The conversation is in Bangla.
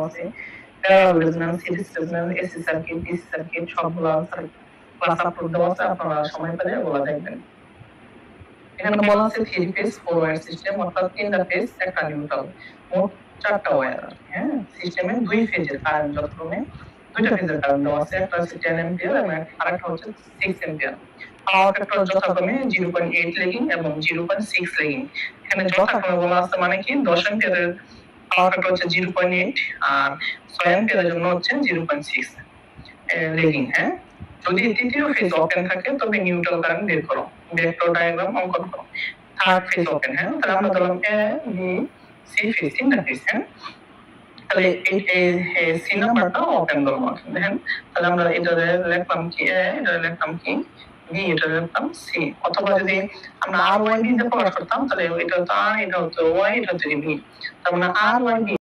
আছে parallelism series AC circuit DC circuit সবগুলো ক্লাস আপলোড দেওয়া আছে আপনারা সময় পেলে ওগুলো দেখবেন এখানে বলা আছে 3 ফেজ 4 ওয়্যার সিস্টেম অর্থাৎ 3টা ফেজ একটা নিউট্রাল মোট 4টা ওয়্যার হ্যাঁ সিস্টেমে 2 ফেজের কারেন্ট যথাক্রমে 2টা ফেজের কারেন্ট দেওয়া আছে একটা হচ্ছে 10 অ্যাম্পিয়ার এবং আরেকটা হচ্ছে 6 অ্যাম্পিয়ার পাওয়ার ফ্যাক্টর যথাক্রমে 0.8 ল্যাগিং এবং 0.6 ল্যাগিং এখানে যথাক্রমে বলা আছে মানে কি 10 অ্যাম্পিয়ারের পাওয়ার ফ্যাক্টর হচ্ছে 0.8 আর 6 অ্যাম্পিয়ারের জন্য হচ্ছে 0.6 ল্যাগিং হ্যাঁ যদি তৃতীয় ফেজ ওপেন থাকে তবে নিউট্রাল কারেন্ট বের করো ভেক্টর ডায়াগ্রাম অঙ্কন করো থার্ড ফেজ ওপেন হ্যাঁ তাহলে আমরা ধরলাম এ বি সি ফেজ তিনটা ফেজ হ্যাঁ তাহলে এই সি নাম্বারটা ওপেন করব দেখেন তাহলে আমরা এটা লিখলাম কি এ এটা লিখলাম কি বি এটা লিখলাম সি অথবা যদি আমরা আর ওয়াই বি দিয়ে প্রকাশ করতাম তাহলে এটা তো আর এটা হচ্ছে ওয়াই এটা হচ্ছে বি তার মানে আর ওয়াই বি